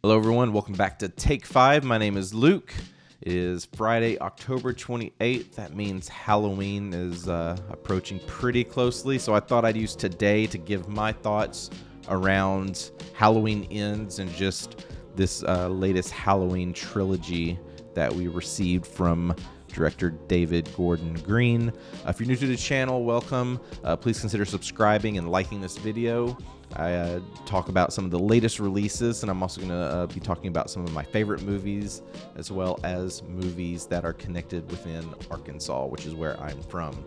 Hello, everyone. Welcome back to Take 5. My name is Luke. It is Friday, October 28th. That means Halloween is approaching pretty closely. So I thought I'd use today to give my thoughts around Halloween Ends and just this latest Halloween trilogy that we received from director David Gordon Green. If you're new to the channel, welcome. Please consider subscribing and liking this video. I talk about some of the latest releases, and I'm also going to be talking about some of my favorite movies, as well as movies that are connected within Arkansas, which is where I'm from.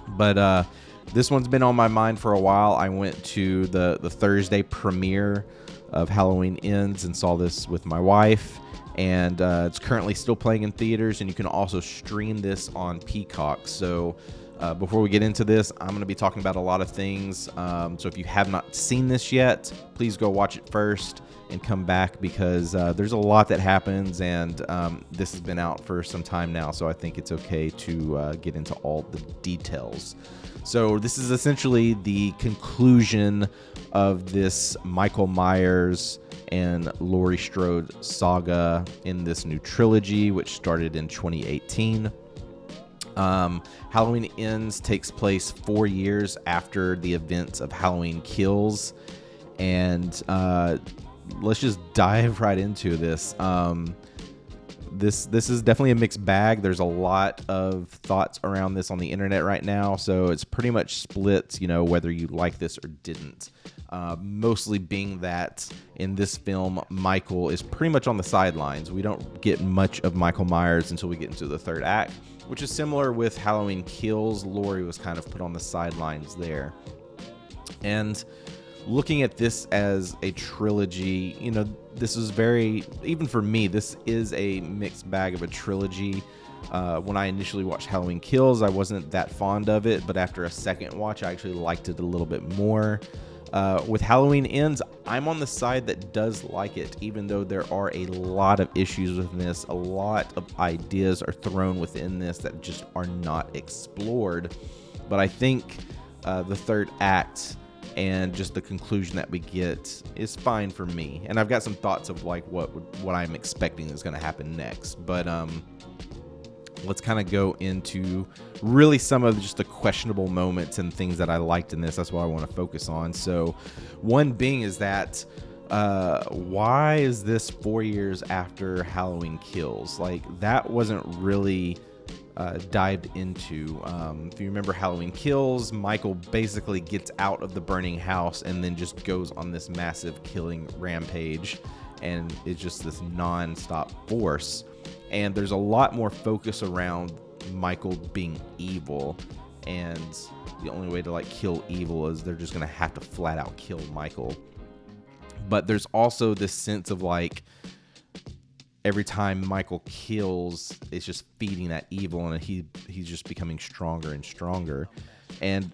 But this one's been on my mind for a while. I went to the Thursday premiere of Halloween Ends and saw this with my wife, and it's currently still playing in theaters, and you can also stream this on Peacock. So before we get into this, I'm going to be talking about a lot of things. So if you have not seen this yet, please go watch it first and come back, because there's a lot that happens, and this has been out for some time now, so I think it's okay to get into all the details. So this is essentially the conclusion of this Michael Myers and Laurie Strode saga in this new trilogy, which started in 2018. Halloween Ends takes place 4 years after the events of Halloween Kills, and let's just dive right into this. This is definitely a mixed bag. There's a lot of thoughts around this on the internet right now, so it's pretty much split, whether you like this or didn't. Mostly being that in this film, Michael is pretty much on the sidelines. We don't get much of Michael Myers until we get into the third act, which is similar with Halloween Kills. Laurie was kind of put on the sidelines there. And looking at this as a trilogy, this is very, even for me, this is a mixed bag of a trilogy. When I initially watched Halloween Kills, I wasn't that fond of it, but after a second watch, I actually liked it a little bit more. With Halloween Ends, I'm on the side that does like it, even though there are a lot of issues with this. A lot of ideas are thrown within this that just are not explored. But I think the third act and just the conclusion that we get is fine for me. And I've got some thoughts of like what I'm expecting is going to happen next. But let's kind of go into really some of just the questionable moments and things that I liked in this. That's what I want to focus on. So one being is that why is this 4 years after Halloween Kills? Like, that wasn't really dived into. If you remember Halloween Kills, Michael basically gets out of the burning house and then just goes on this massive killing rampage, and it's just this non-stop force. And there's a lot more focus around Michael being evil, and the only way to kill evil is they're just gonna have to flat out kill Michael. But there's also this sense of every time Michael kills, it's just feeding that evil, and he's just becoming stronger and stronger. And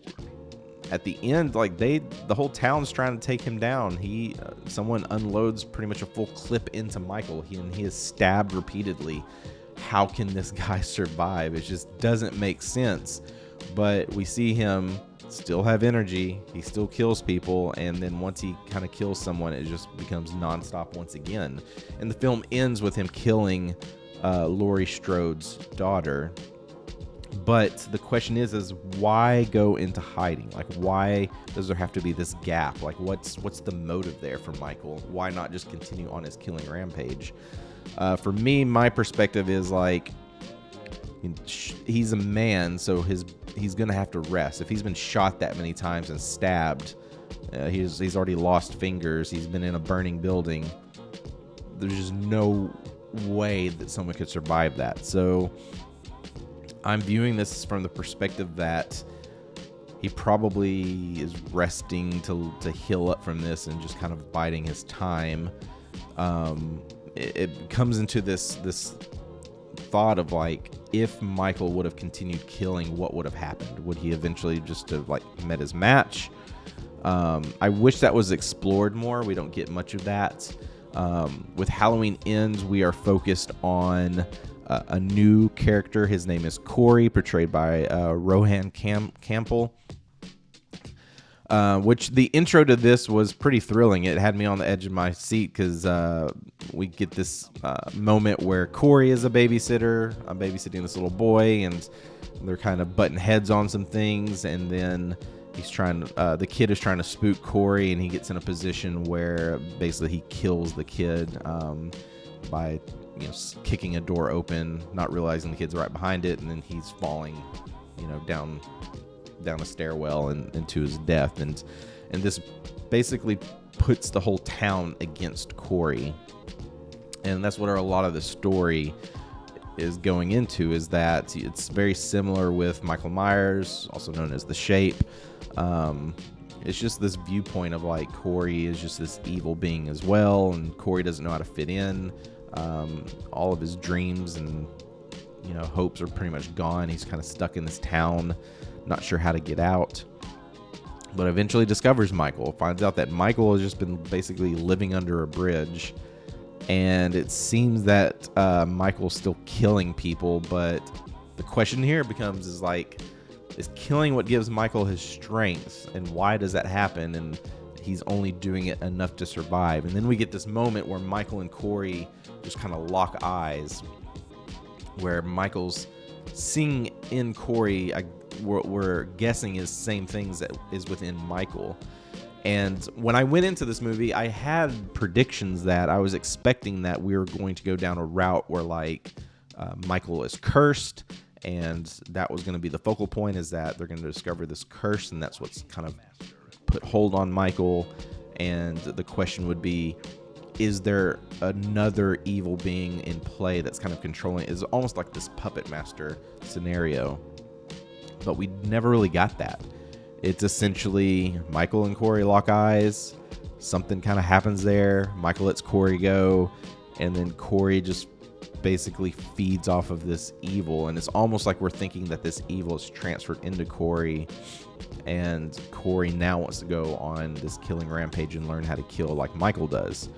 at the end, the whole town's trying to take him down. Someone unloads pretty much a full clip into Michael. He is stabbed repeatedly. How can this guy survive? It just doesn't make sense. But we see him still have energy. He still kills people, and then once he kind of kills someone, it just becomes nonstop once again. And the film ends with him killing Laurie Strode's daughter. But the question is why go into hiding? Why does there have to be this gap? What's the motive there for Michael? Why not just continue on his killing rampage? For me, my perspective is he's a man, so he's gonna have to rest. If he's been shot that many times and stabbed, he's already lost fingers. He's been in a burning building. There's just no way that someone could survive that. So I'm viewing this from the perspective that he probably is resting to heal up from this and just kind of biding his time. It comes into this thought of if Michael would have continued killing, what would have happened? Would he eventually just have met his match? I wish that was explored more. We don't get much of that. With Halloween Ends, we are focused on a new character. His name is Corey, portrayed by Rohan Campbell. Which the intro to this was pretty thrilling. It had me on the edge of my seat because we get this moment where Corey is a babysitter. I'm babysitting this little boy, and they're kind of butting heads on some things. And then the kid is trying to spook Corey, and he gets in a position where basically he kills the kid by kicking a door open, not realizing the kid's right behind it, and then he's falling, down a stairwell and into his death, and this basically puts the whole town against Corey, and that's what a lot of the story is going into, is that it's very similar with Michael Myers, also known as The Shape. It's just this viewpoint of like Corey is just this evil being as well, and Corey doesn't know how to fit in. All of his dreams and hopes are pretty much gone. He's kind of stuck in this town, not sure how to get out, but eventually discovers Michael, finds out that Michael has just been basically living under a bridge, and it seems that Michael's still killing people, but the question here becomes is killing what gives Michael his strength, and why does that happen? And he's only doing it enough to survive. And then we get this moment where Michael and Corey just kind of lock eyes, where Michael's seeing in Corey, we're guessing is same things that is within Michael. And when I went into this movie, I had predictions that I was expecting that we were going to go down a route where Michael is cursed, and that was going to be the focal point, is that they're going to discover this curse, and that's what's kind of put hold on Michael. And the question would be, is there another evil being in play that's kind of controlling? It's almost like this puppet master scenario, but we never really got that. It's essentially Michael and Corey lock eyes, something kind of happens there, Michael lets Corey go, and then Corey just basically feeds off of this evil, and it's almost like we're thinking that this evil is transferred into Corey, and Corey now wants to go on this killing rampage and learn how to kill like Michael does.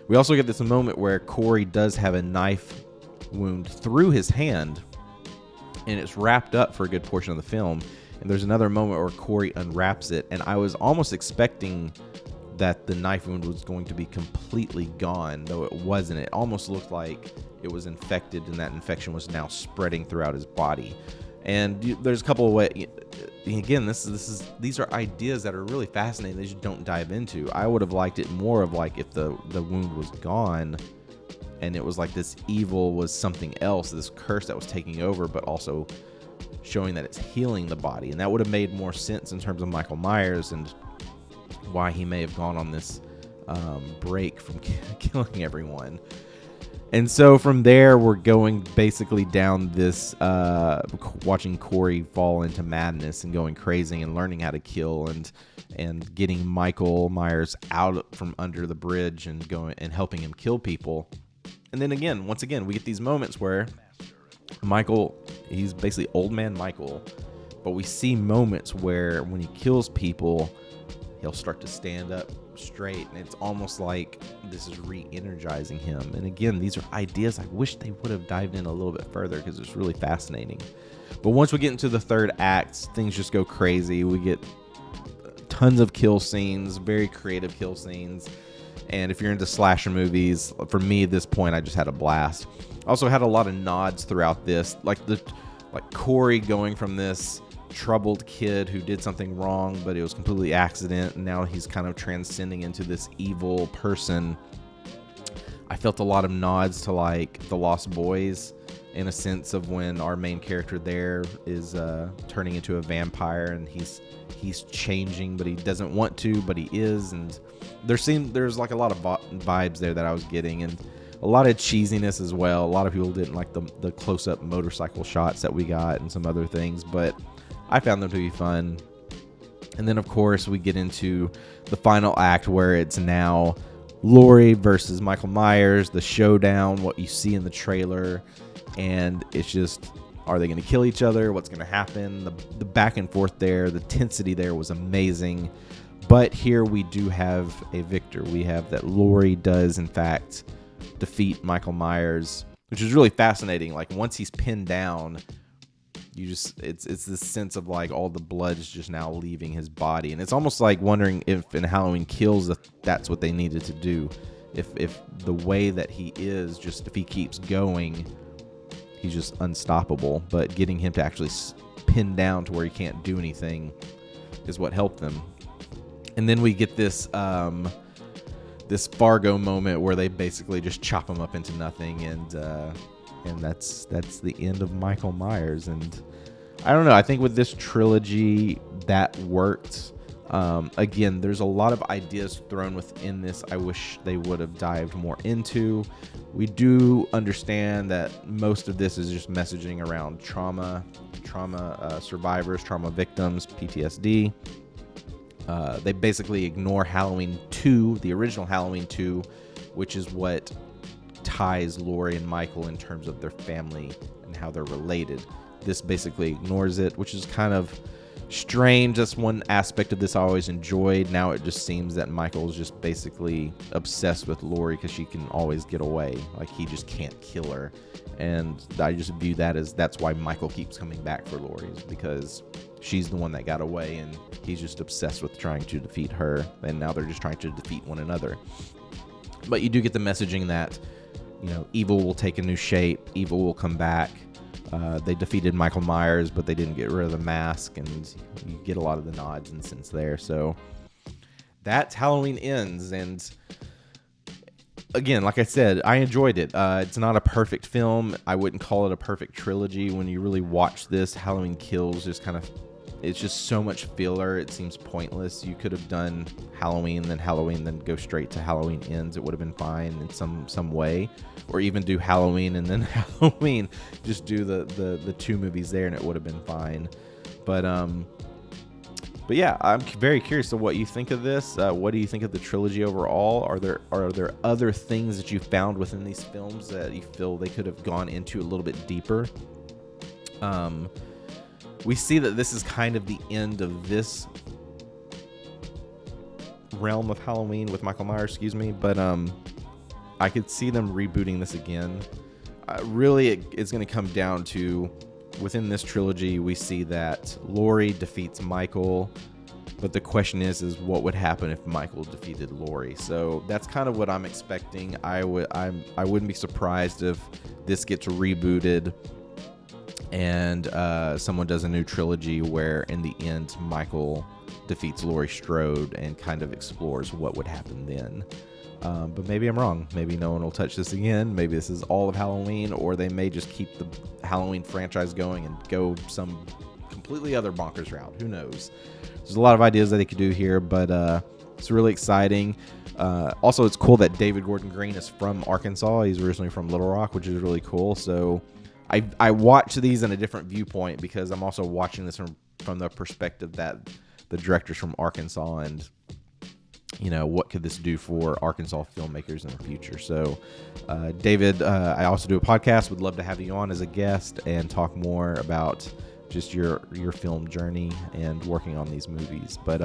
We also get this moment where Corey does have a knife wound through his hand, and it's wrapped up for a good portion of the film. And there's another moment where Corey unwraps it, and I was almost expecting that the knife wound was going to be completely gone, though it wasn't. It almost looked like it was infected, and that infection was now spreading throughout his body. And there's a couple of ways. Again, these are ideas that are really fascinating. They just don't dive into. I would have liked it more of like if the wound was gone, and it was like this evil was something else, this curse that was taking over, but also showing that it's healing the body. And that would have made more sense in terms of Michael Myers and why he may have gone on this break from killing everyone. And so from there, we're going basically down this, watching Corey fall into madness and going crazy and learning how to kill, and getting Michael Myers out from under the bridge and going and helping him kill people. And then once again, we get these moments where Michael, he's basically old man Michael, but we see moments where when he kills people, he'll start to stand up straight, and it's almost like this is re-energizing him. And again, these are ideas I wish they would have dived in a little bit further, because it's really fascinating. But once we get into the third act, things just go crazy. We get tons of kill scenes, very creative kill scenes. And if you're into slasher movies, for me at this point, I just had a blast. Also had a lot of nods throughout this, like Corey going from this troubled kid who did something wrong, but it was completely accident, and now he's kind of transcending into this evil person. I felt a lot of nods to like The Lost Boys, in a sense of when our main character there is turning into a vampire, and he's changing, but he doesn't want to, but he is. And there's like a lot of vibes there that I was getting, and a lot of cheesiness as well. A lot of people didn't like the close-up motorcycle shots that we got and some other things, but I found them to be fun. And then, of course, we get into the final act, where it's now Laurie versus Michael Myers, the showdown, what you see in the trailer. And it's just, are they going to kill each other? What's going to happen? The back and forth there, the tensity there was amazing. But here we do have a victor. We have that Laurie does, in fact, defeat Michael Myers, which is really fascinating. Like, once he's pinned down, it's this sense of like all the blood is just now leaving his body, and it's almost like wondering if in Halloween Kills if that's what they needed to do, if the way that he is, just if he keeps going, he's just unstoppable, but getting him to actually pin down to where he can't do anything is what helped them. And then we get this this Fargo moment where they basically just chop him up into nothing, and that's the end of Michael Myers. And I don't know, I think with this trilogy that worked. Again, there's a lot of ideas thrown within this I wish they would have dived more into. We do understand that most of this is just messaging around trauma survivors, trauma victims, PTSD. They basically ignore Halloween 2, the original Halloween 2, which is what ties Laurie and Michael in terms of their family and how they're related. This basically ignores it, which is kind of strange. That's one aspect of this I always enjoyed. Now it just seems that Michael's just basically obsessed with Laurie because she can always get away. Like, he just can't kill her. And I just view that as that's why Michael keeps coming back for Laurie, is because she's the one that got away and he's just obsessed with trying to defeat her. And now they're just trying to defeat one another. But you do get the messaging that, you know, evil will take a new shape. Evil will come back. They defeated Michael Myers, but they didn't get rid of the mask, and you get a lot of the nods and sense there. So that's Halloween Ends, and again, like I said, I enjoyed it. It's not a perfect film. I wouldn't call it a perfect trilogy. When you really watch this, Halloween Kills just kind of, it's just so much filler. It seems pointless. You could have done Halloween, then go straight to Halloween Ends. It would have been fine in some way. Or even do Halloween and then Halloween. Just do the two movies there, and it would have been fine. But yeah, I'm very curious of what you think of this. What do you think of the trilogy overall? Are there other things that you found within these films that you feel they could have gone into a little bit deeper? We see that this is kind of the end of this realm of Halloween with Michael Myers, but I could see them rebooting this again. Really, it's going to come down to, within this trilogy, we see that Laurie defeats Michael, but the question is what would happen if Michael defeated Laurie? So that's kind of what I'm expecting. I wouldn't be surprised if this gets rebooted and someone does a new trilogy where in the end Michael defeats Laurie Strode and kind of explores what would happen then. But maybe I'm wrong. Maybe no one will touch this again. Maybe this is all of Halloween, or they may just keep the Halloween franchise going and go some completely other bonkers route. Who knows? There's a lot of ideas that they could do here, but it's really exciting. Also, it's cool that David Gordon Green is from Arkansas. He's originally from Little Rock, which is really cool. So I watch these in a different viewpoint because I'm also watching this from the perspective that the director's from Arkansas, and you know, what could this do for Arkansas filmmakers in the future? So, David, I also do a podcast. Would love to have you on as a guest and talk more about just your film journey and working on these movies. But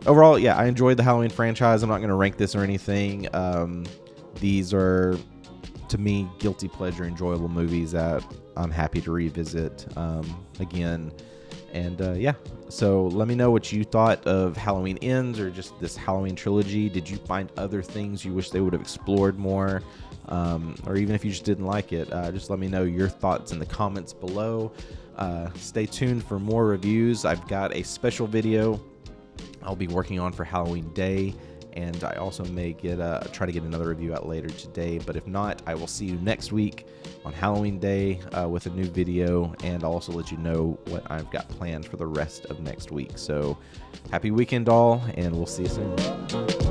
overall, yeah, I enjoyed the Halloween franchise. I'm not going to rank this or anything. These are, to me, guilty pleasure, enjoyable movies that I'm happy to revisit again. And so let me know what you thought of Halloween Ends or just this Halloween trilogy. Did you find other things you wish they would have explored more? Or even if you just didn't like it, just let me know your thoughts in the comments below. Stay tuned for more reviews. I've got a special video I'll be working on for Halloween Day, and I also may try to get another review out later today. But if not, I will see you next week on Halloween Day with a new video, and I'll also let you know what I've got planned for the rest of next week. So happy weekend all, and we'll see you soon.